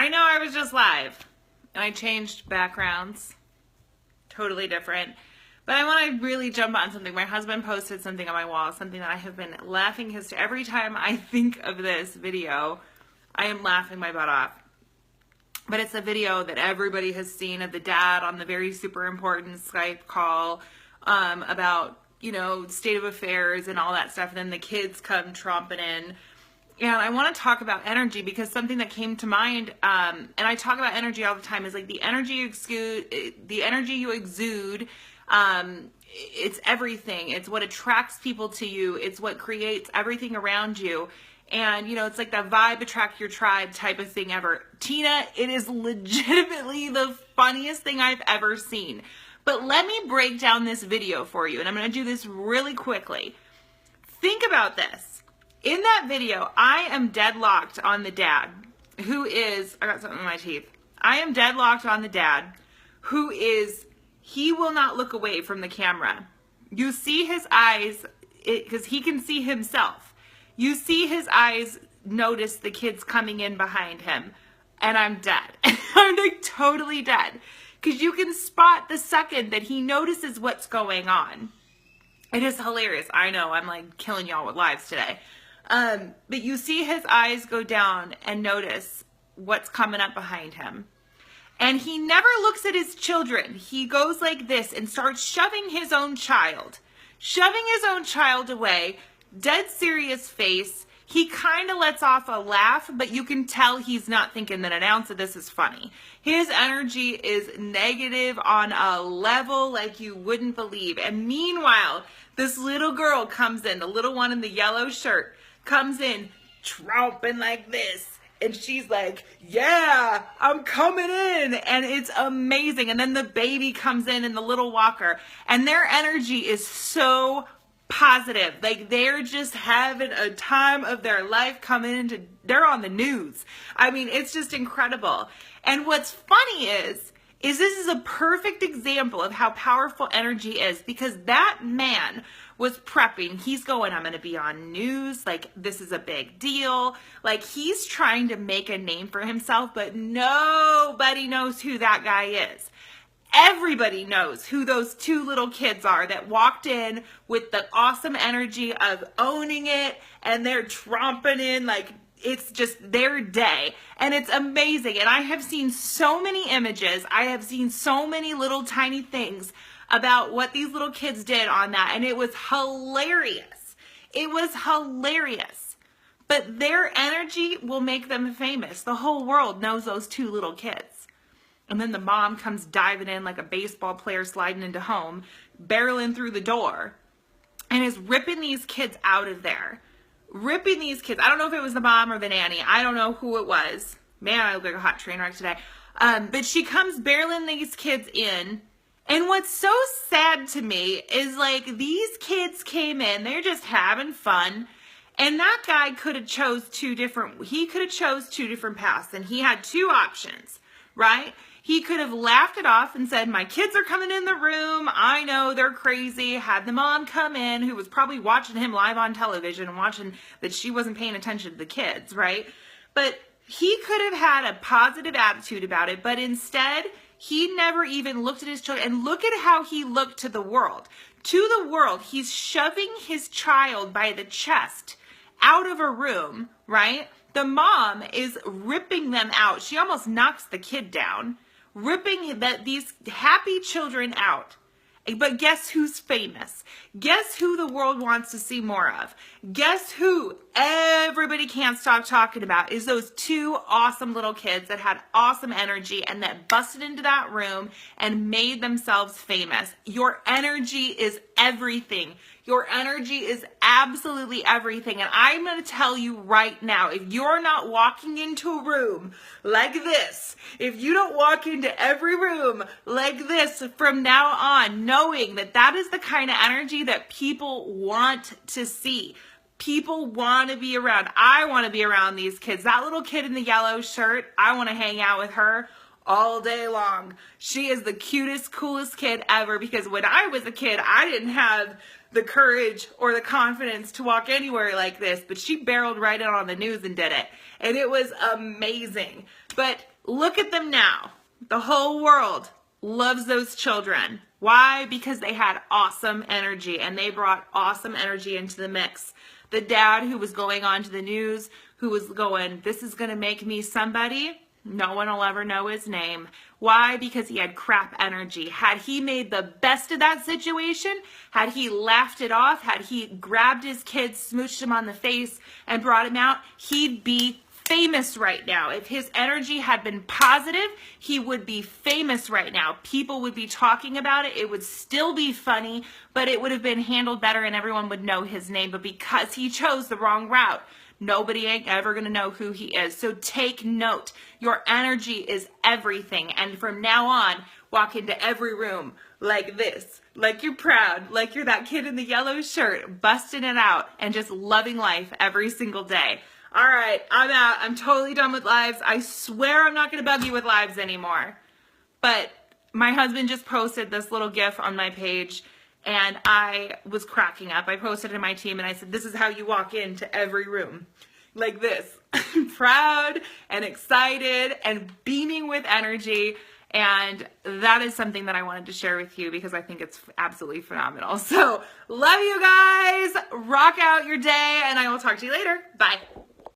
I know I was just live and I changed backgrounds, totally different. But I want to really jump on something. My husband posted something on my wall, something that I have been laughing every time I think of this video, I am laughing my butt off. But it's a video that everybody has seen of the dad on the very super important Skype call about, you know, state of affairs and all that stuff. And then the kids come tromping in. And I want to talk about energy because something that came to mind, and I talk about energy all the time, is like the energy you exude, it's everything. It's what attracts people to you. It's what creates everything around you. And, you know, it's like that vibe attract your tribe type of thing ever. Tina, it is legitimately the funniest thing I've ever seen. But let me break down this video for you, and I'm going to do this really quickly. Think about this. In that video, I am deadlocked on the dad who is, I got something in my teeth. I am deadlocked on the dad who is, he will not look away from the camera. You see his eyes, because he can see himself. You see his eyes notice the kids coming in behind him, and I'm dead. I'm like totally dead. Because you can spot the second that he notices what's going on. It is hilarious. I know, I'm like killing y'all with lives today. But you see his eyes go down and notice what's coming up behind him. And he never looks at his children. He goes like this and starts shoving his own child. Shoving his own child away, dead serious face. He kind of lets off a laugh, but you can tell he's not thinking that an ounce of this is funny. His energy is negative on a level like you wouldn't believe. And meanwhile, this little girl comes in, the little one in the yellow shirt, comes in tromping like this, and she's like, yeah, I'm coming in, and it's amazing. And then the baby comes in the little walker, and their energy is so positive. Like they're just having a time of their life coming into, they're on the news. I mean, it's just incredible. And what's funny is this is a perfect example of how powerful energy is, because that man was prepping. He's going, I'm going to be on news. Like, this is a big deal. Like, he's trying to make a name for himself, but nobody knows who that guy is. Everybody knows who those two little kids are that walked in with the awesome energy of owning it, and they're tromping in like it's just their day. And it's amazing. And I have seen so many images. I have seen so many little tiny things about what these little kids did on that. And it was hilarious. It was hilarious. But their energy will make them famous. The whole world knows those two little kids. And then the mom comes diving in like a baseball player sliding into home, barreling through the door, and is ripping these kids out of there. Ripping these kids. I don't know if it was the mom or the nanny. I don't know who it was. Man, I look like a hot train wreck today. But she comes barreling these kids in. And what's so sad to me is like these kids came in, they're just having fun. And that guy could have chose two different paths, and he had two options, right? He could have laughed it off and said, my kids are coming in the room. I know they're crazy. Had the mom come in who was probably watching him live on television and watching that she wasn't paying attention to the kids, right? But he could have had a positive attitude about it, but instead he never even looked at his children. And look at how he looked to the world. To the world, he's shoving his child by the chest out of a room, right? The mom is ripping them out. She almost knocks the kid down, ripping these happy children out. But guess who's famous? Guess who the world wants to see more of? Guess who everybody can't stop talking about is those two awesome little kids that had awesome energy and that busted into that room and made themselves famous. Your energy is everything. Your energy is absolutely everything. And I'm going to tell you right now, if you're not walking into a room like this, if you don't walk into every room like this from now on, knowing that that is the kind of energy that people want to see. People want to be around. I want to be around these kids. That little kid in the yellow shirt, I want to hang out with her all day long. She is the cutest, coolest kid ever, because when I was a kid, I didn't have the courage or the confidence to walk anywhere like this, but she barreled right in on the news and did it. And it was amazing. But look at them now. The whole world loves those children. Why? Because they had awesome energy and they brought awesome energy into the mix. The dad who was going on to the news, who was going, this is going to make me somebody, no one will ever know his name. Why? Because he had crap energy. Had he made the best of that situation, had he laughed it off, had he grabbed his kid, smooched him on the face, and brought him out, he'd be famous right now. If his energy had been positive, he would be famous right now. People would be talking about it. It would still be funny, but it would have been handled better and everyone would know his name. But because he chose the wrong route, nobody ain't ever going to know who he is. So take note. Your energy is everything. And from now on, walk into every room like this, like you're proud, like you're that kid in the yellow shirt, busting it out and just loving life every single day. All right, I'm out. I'm totally done with lives. I swear I'm not going to bug you with lives anymore. But my husband just posted this little GIF on my page, and I was cracking up. I posted it to my team, and I said, this is how you walk into every room. Like this. Proud and excited and beaming with energy. And that is something that I wanted to share with you because I think it's absolutely phenomenal. So, love you guys. Rock out your day, and I will talk to you later. Bye.